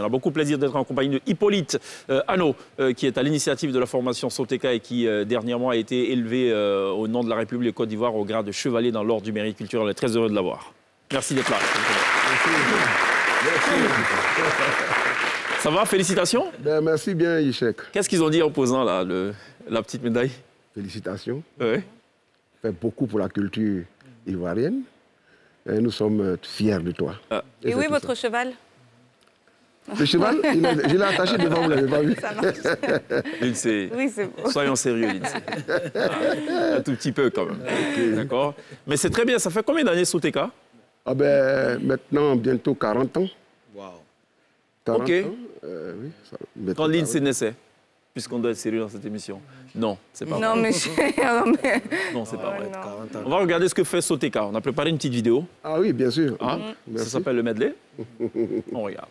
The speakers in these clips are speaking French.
On a beaucoup plaisir d'être en compagnie de Hippolyte Hanno, qui est à l'initiative de la formation Soteka et qui dernièrement a été élevé au nom de la République de Côte d'Ivoire au grade de chevalier dans l'ordre du mérite culturel. On est très heureux de l'avoir. Merci d'être là. Merci. Ça va? Félicitations. Ben, merci bien, Ishek. Qu'est-ce qu'ils ont dit en posant là, la petite médaille? Félicitations. Oui. Fait beaucoup pour la culture ivoirienne. Et nous sommes fiers de toi. Ah. Et où est votre cheval? Le cheval, je l'ai attaché devant, vous ne l'avez pas vu. Ça marche. Lindsay, oui, c'est beau. Soyons sérieux, Lindsay. Un tout petit peu quand même. Okay. D'accord. Mais c'est très bien. Ça fait combien d'années Soteka? Ah ben, maintenant, bientôt 40 ans. Wow. 40 OK. Ans, oui, ça, quand Lindsay naissait, puisqu'on doit être sérieux dans cette émission. Non, c'est pas non, vrai. Non, c'est pas vrai. Non. On va regarder ce que fait Soteka. On a préparé une petite vidéo. Ah oui, bien sûr. Ah, ça s'appelle le medley. On regarde.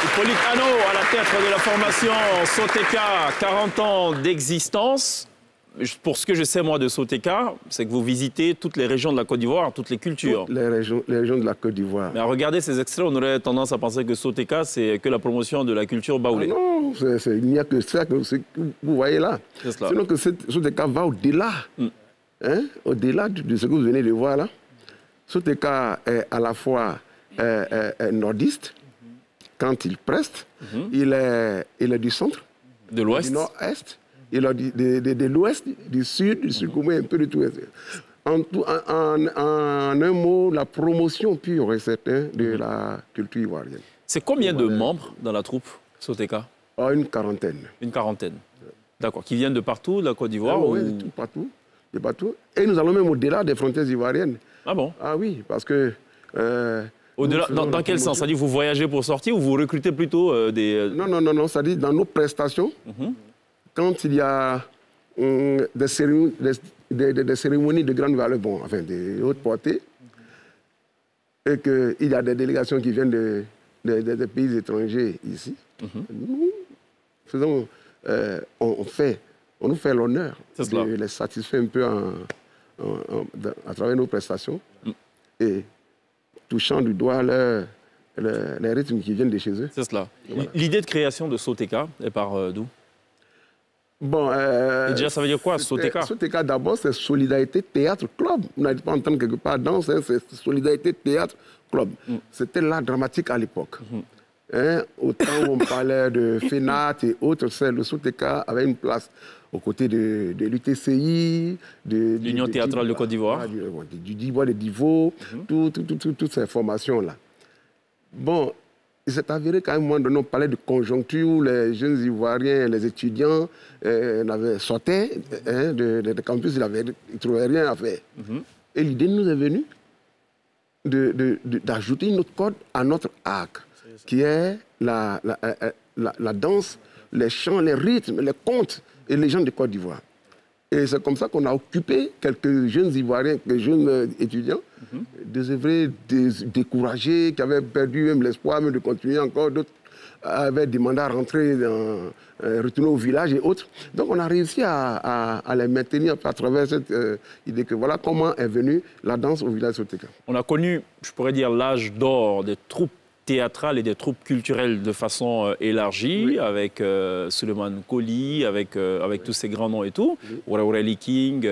Hippolyte Hanno, à la tête de la formation Soteka, 40 ans d'existence. Pour ce que je sais, moi, de Soteka, c'est que vous visitez toutes les régions de la Côte d'Ivoire, toutes les cultures. Toutes les régions de la Côte d'Ivoire. Mais à regarder ces extraits, on aurait tendance à penser que Soteka, c'est que la promotion de la culture baoulée. Ah non, il n'y a que ça que vous voyez là. Sinon que Soteka va au-delà. Hein, au-delà de ce que vous venez de voir là. Soteka est à la fois nordiste, quand il preste, il est du centre, de l'ouest, du nord-est, il est de l'ouest, du sud, un peu de tout. En un mot, la promotion pure et certaine de la culture ivoirienne. C'est combien de membres dans la troupe Soteka? Une quarantaine. Une quarantaine. D'accord. Qui viennent de partout, de la Côte d'Ivoire? Oui, partout. De partout. Et nous allons même au-delà des frontières ivoiriennes. Ah bon? Ah oui, parce que... dans quel sens? Ça dit vous voyagez pour sortir ou vous recrutez plutôt des... Non, ça dit dans nos prestations, quand il y a des cérémonies de grande valeur, bon, enfin de haute portée, et qu'il y a des délégations qui viennent des pays étrangers ici, nous faisons, on nous fait l'honneur de les satisfaire un peu à travers nos prestations. Et touchant du doigt les rythmes qui viennent de chez eux. C'est cela. Voilà. L'idée de création de Soteka, elle part d'où? Bon, et déjà, ça veut dire quoi, Soteka? Soteka, d'abord, c'est Solidarité Théâtre Club. Vous n'allez pas entendre quelque part danse, hein, c'est Solidarité Théâtre Club. C'était l'art dramatique à l'époque. Hein, au temps où on parlait de FENAT et autres, le Soteka avait une place aux côtés de l'UTCI, de l'Union théâtrale de Côte d'Ivoire, du Divoire, de Divo, toutes ces formations-là. Bon, il s'est avéré qu'à un moment donné, on parlait de conjoncture où les jeunes Ivoiriens, les étudiants sortaient de campus, ils ne trouvaient rien à faire. Et l'idée nous est venue d'ajouter une autre corde à notre arc, qui est la danse, les chants, les rythmes, les contes et les gens de Côte d'Ivoire. Et c'est comme ça qu'on a occupé quelques jeunes Ivoiriens, quelques jeunes étudiants, des œuvrés découragés, qui avaient perdu même l'espoir de continuer encore, d'autres avaient demandé à rentrer, retourner au village et autres. Donc on a réussi à les maintenir à travers cette idée que voilà comment est venue la danse au village Soteka. On a connu, je pourrais dire, l'âge d'or des troupes théâtrales et des troupes culturelles de façon élargie, avec Suleiman Koli, avec tous ces grands noms et tout, Aurélie King,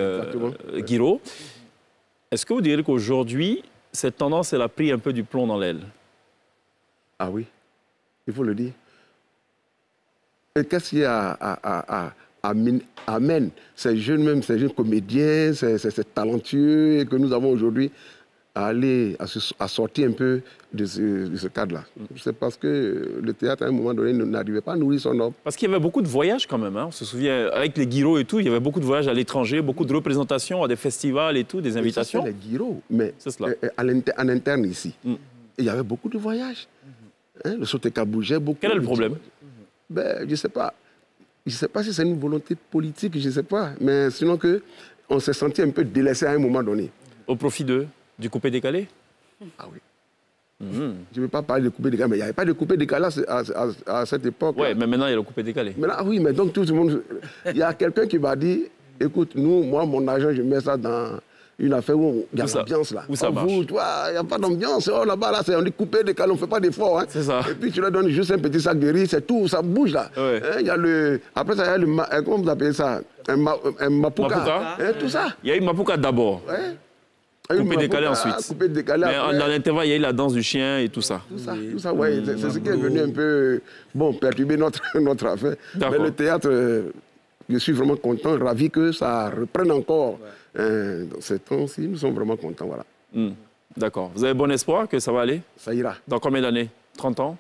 Est-ce que vous direz qu'aujourd'hui, cette tendance, elle a pris un peu du plomb dans l'aile? Ah oui, il faut le dire. Et qu'est-ce qui amène ces jeunes, même ces jeunes comédiens, ces talentueux que nous avons aujourd'hui, à sortir un peu de ce cadre-là? C'est parce que le théâtre, à un moment donné, n'arrivait pas à nourrir son homme. Parce qu'il y avait beaucoup de voyages quand même. Hein. On se souvient, avec les Guiraud et tout, il y avait beaucoup de voyages à l'étranger, beaucoup de représentations à des festivals et tout, des invitations. C'est les Guiraud, mais en interne ici, il y avait beaucoup de voyages. Hein, le Sotéka bougeait beaucoup. Quel est le problème? Ben, je ne sais pas. Je ne sais pas si c'est une volonté politique, je ne sais pas. Mais sinon on s'est senti un peu délaissé à un moment donné. Au profit du coupé-décalé? Ah oui. Je ne veux pas parler de coupé-décalé, mais il n'y avait pas de coupé-décalé à cette époque. Oui, mais maintenant il y a le coupé-décalé. Oui, mais donc tout le monde... Il y a quelqu'un qui m'a dit, écoute, moi, mon argent, je mets ça dans une affaire où il y a l'ambiance là. Où ça marche. Il n'y a pas d'ambiance. Oh, là-bas, là, on dit coupé-décalé, on ne fait pas d'effort. Hein. C'est ça. Et puis tu leur donnes juste un petit sac de riz, c'est tout, ça bouge là. Ouais. Hein, il y a après ça, il y a le... Comment vous appelez ça? Un mapuka. Hein, tout ça. Il y a eu Mapuka d'abord. Ouais. Coupé-décalé ensuite. Coupé-décalé mais dans l'intervalle, il y a eu la danse du chien et tout ça. Tout ça, ouais. C'est ce qui est venu un peu perturber notre affaire. Mais le théâtre, je suis vraiment content, ravi que ça reprenne encore. Dans ces temps-ci, nous sommes vraiment contents, voilà. D'accord. Vous avez bon espoir que ça va aller? Ça ira. Dans combien d'années? 30 ans?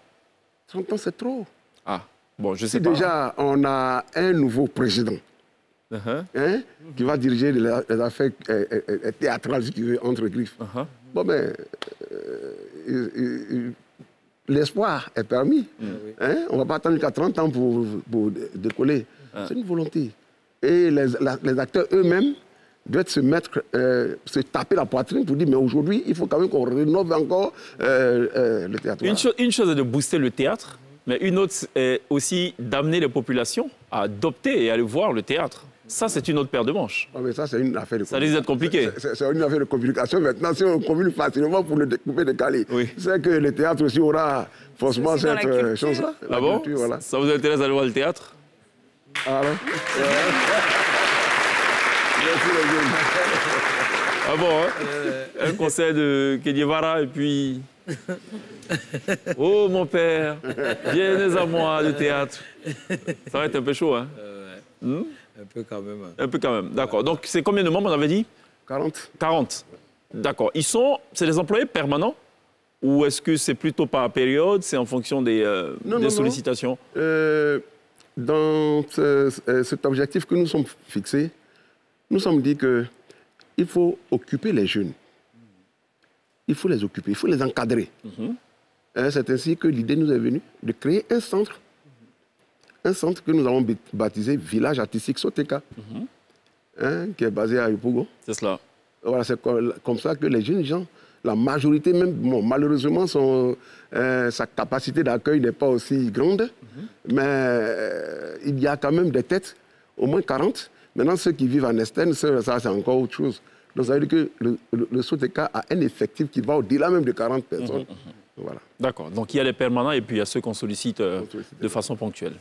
30 ans, c'est trop. Ah, bon, je sais pas. Déjà, on a un nouveau président. Qui va diriger les affaires théâtrales, si tu veux, entre griffes. Bon, ben, l'espoir est permis. On ne va pas attendre jusqu'à 30 ans pour décoller. C'est une volonté. Et les acteurs eux-mêmes doivent se taper la poitrine pour dire, mais aujourd'hui, il faut quand même qu'on rénove encore le théâtre. Une chose est de booster le théâtre, mais une autre est aussi d'amener les populations à adopter et à aller voir le théâtre. Ça, c'est une autre paire de manches. Ah, mais ça, c'est une affaire de ça risque d'être compliqué. C'est une affaire de communication. Maintenant, si on communique facilement pour le découper, décaler, c'est que le théâtre aussi aura forcément cette chose-là. Ah bon? Voilà. Ça vous intéresse d'aller voir le théâtre? Alors Merci, les jeunes. Ah bon, hein? Un concert de Kedivara et puis... Oh, mon père, viens à moi, le théâtre. Ça va être un peu chaud, hein? Un peu quand même. Un peu quand même, d'accord. Donc, c'est combien de membres, on avait dit? 40. 40. D'accord. C'est des employés permanents? Ou est-ce que c'est plutôt par période? C'est en fonction des sollicitations? Dans cet objectif que nous sommes fixés, nous sommes dit qu'il faut occuper les jeunes. Il faut les occuper, il faut les encadrer. C'est ainsi que l'idée nous est venue de créer un centre que nous avons baptisé Village Artistique Sotéka, qui est basé à Yopougon. C'est cela. Voilà, c'est comme ça que les jeunes gens, la majorité même, malheureusement, sa capacité d'accueil n'est pas aussi grande, mais il y a quand même des têtes, au moins 40. Maintenant, ceux qui vivent en externe, ça c'est encore autre chose. Donc ça veut dire que le Sotéka a un effectif qui va au-delà même de 40 personnes. Voilà. D'accord. Donc il y a les permanents et puis il y a ceux qu'on sollicite de façon ponctuelle.